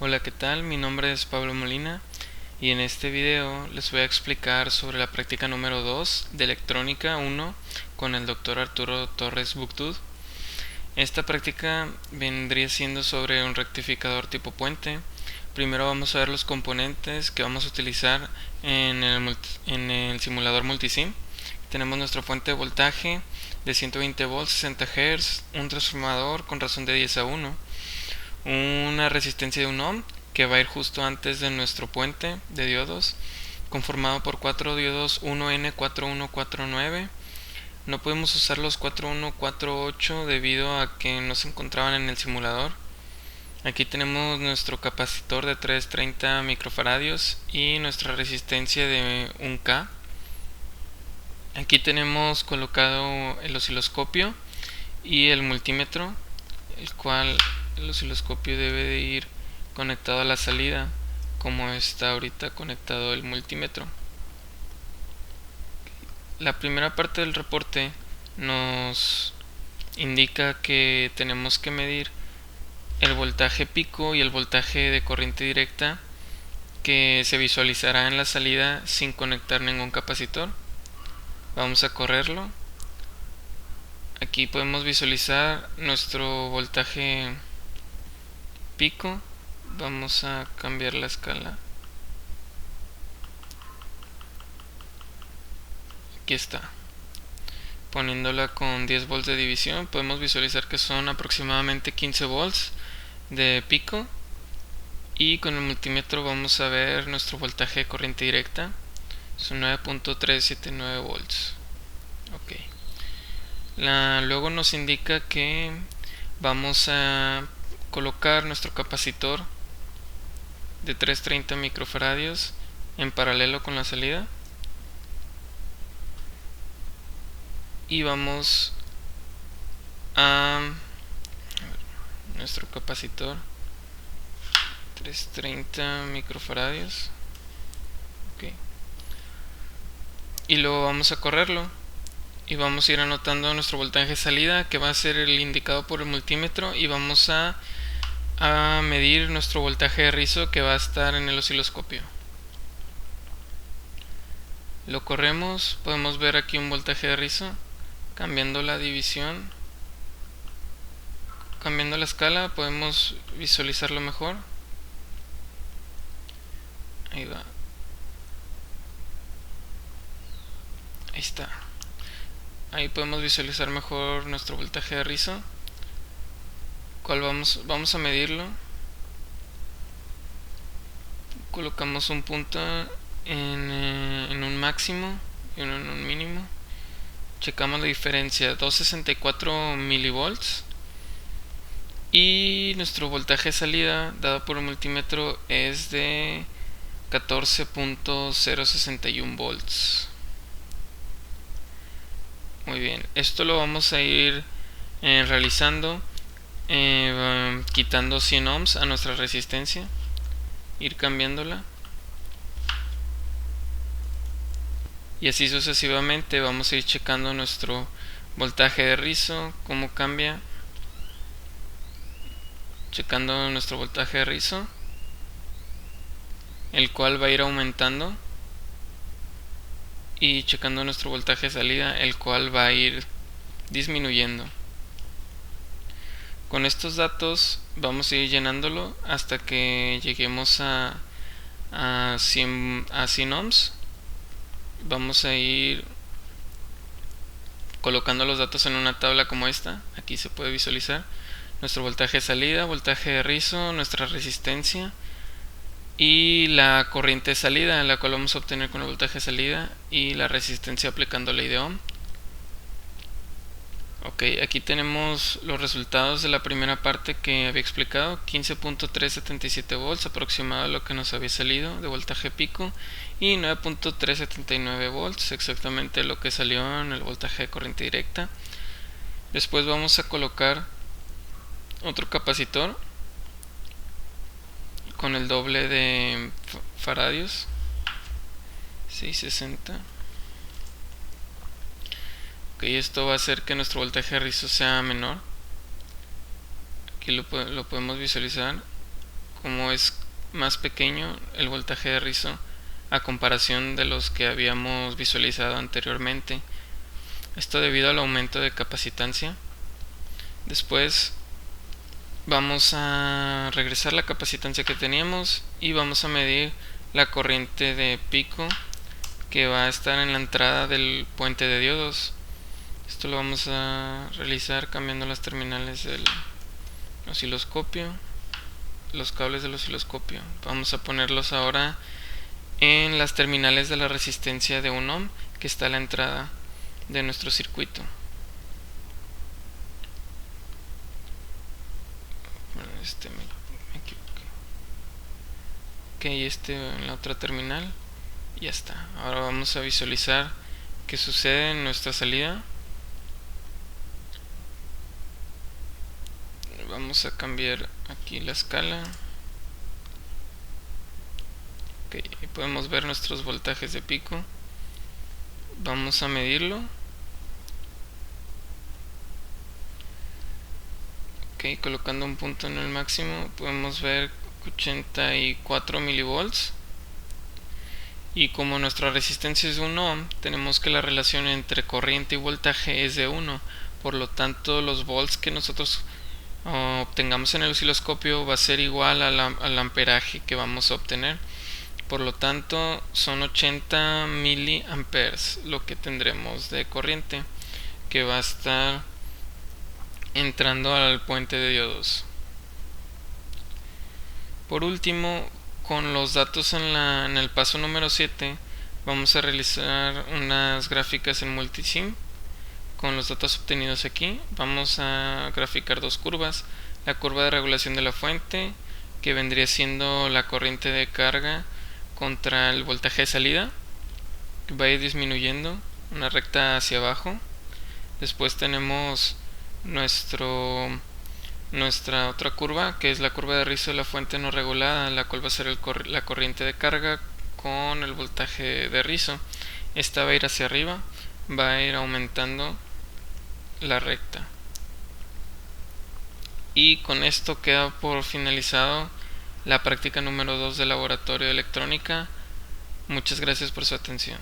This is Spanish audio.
Hola, ¿qué tal? Mi nombre es Pablo Molina y en este video les voy a explicar sobre la práctica número 2 de Electrónica 1 con el Dr. Arturo Torres Buctud. Esta práctica vendría siendo sobre un rectificador tipo puente. Primero vamos a ver los componentes que vamos a utilizar en el simulador multisim. Tenemos nuestra fuente de voltaje de 120 volts, 60 Hz, un transformador con razón de 10 a 1, una resistencia de 1 ohm que va a ir justo antes de nuestro puente de diodos, conformado por 4 diodos 1N4149. No podemos usar los 4148 debido a que no se encontraban en el simulador. Aquí tenemos nuestro capacitor de 330 microfaradios y nuestra resistencia de 1K. Aquí tenemos colocado el osciloscopio y el multímetro, el cual el osciloscopio debe de ir conectado a la salida, como está ahorita conectado el multímetro. La primera parte del reporte nos indica que tenemos que medir el voltaje pico y el voltaje de corriente directa que se visualizará en la salida sin conectar ningún capacitor. Vamos a correrlo. Aquí podemos visualizar nuestro voltaje pico. Vamos a cambiar la escala. Aquí está. Poniéndola con 10 volts de división, podemos visualizar que son aproximadamente 15 volts de pico. Y con el multímetro vamos a ver nuestro voltaje de corriente directa. Son 9.379 volts. Ok. Luego nos indica que vamos a colocar nuestro capacitor de 330 microfaradios en paralelo con la salida. Y vamos a nuestro capacitor 330 microfaradios. Okay. Y luego vamos a correrlo y vamos a ir anotando nuestro voltaje de salida, que va a ser el indicado por el multímetro, y vamos a medir nuestro voltaje de rizo, que va a estar en el osciloscopio. Lo corremos, podemos ver aquí un voltaje de rizo. Cambiando la división, cambiando la escala, podemos visualizarlo mejor. Ahí va. Ahí está. Ahí podemos visualizar mejor nuestro voltaje de rizo. Vamos a medirlo. Colocamos un punto en un máximo y uno en un mínimo. Checamos la diferencia, 264 milivolts. Y nuestro voltaje de salida dado por el multímetro es de 14.061 volts. Muy bien, esto lo vamos a ir realizando quitando 100 ohms a nuestra resistencia, ir cambiándola, y así sucesivamente. Vamos a ir checando nuestro voltaje de rizo, cómo cambia, checando nuestro voltaje de rizo, el cual va a ir aumentando, y checando nuestro voltaje de salida, el cual va a ir disminuyendo. Con estos datos vamos a ir llenándolo hasta que lleguemos a 100 ohms. Vamos a ir colocando los datos en una tabla como esta. Aquí se puede visualizar nuestro voltaje de salida, voltaje de rizo, nuestra resistencia y la corriente de salida, la cual vamos a obtener con el voltaje de salida, y la resistencia aplicando ley de Ohm. Ok, aquí tenemos los resultados de la primera parte que había explicado, 15.377 volts aproximado a lo que nos había salido de voltaje pico, y 9.379 volts exactamente lo que salió en el voltaje de corriente directa. Después vamos a colocar otro capacitor con el doble de faradios, 660. Ok, esto va a hacer que nuestro voltaje de rizo sea menor. Aquí lo podemos visualizar como es más pequeño el voltaje de rizo a comparación de los que habíamos visualizado anteriormente. Esto debido al aumento de capacitancia. Después vamos a regresar la capacitancia que teníamos y vamos a medir la corriente de pico que va a estar en la entrada del puente de diodos. Esto lo vamos a realizar cambiando las terminales del osciloscopio, los cables del osciloscopio. Vamos a ponerlos ahora en las terminales de la resistencia de 1 ohm que está a la entrada de nuestro circuito. Me equivoqué. Ok, en la otra terminal. Ya está. Ahora vamos a visualizar qué sucede en nuestra salida. Vamos a cambiar aquí la escala. Ok, ahí podemos ver nuestros voltajes de pico. Vamos a medirlo. Ok, colocando un punto en el máximo podemos ver 84 milivolts. Y como nuestra resistencia es 1 ohm, tenemos que la relación entre corriente y voltaje es de 1. Por lo tanto, los volts que nosotros obtengamos en el osciloscopio va a ser igual al amperaje que vamos a obtener. Por lo tanto, son 80 miliamperes lo que tendremos de corriente que va a estar entrando al puente de diodos. Por último, con los datos en el paso número 7 vamos a realizar unas gráficas en multisim. Con los datos obtenidos aquí vamos a graficar dos curvas: la curva de regulación de la fuente, que vendría siendo la corriente de carga contra el voltaje de salida, que va a ir disminuyendo, una recta hacia abajo. Después tenemos nuestra otra curva, que es la curva de rizo de la fuente no regulada, la cual va a ser la corriente de carga con el voltaje de rizo. Esta va a ir hacia arriba, va a ir aumentando la recta. Y con esto queda por finalizado la práctica número 2 del laboratorio de electrónica. Muchas gracias por su atención.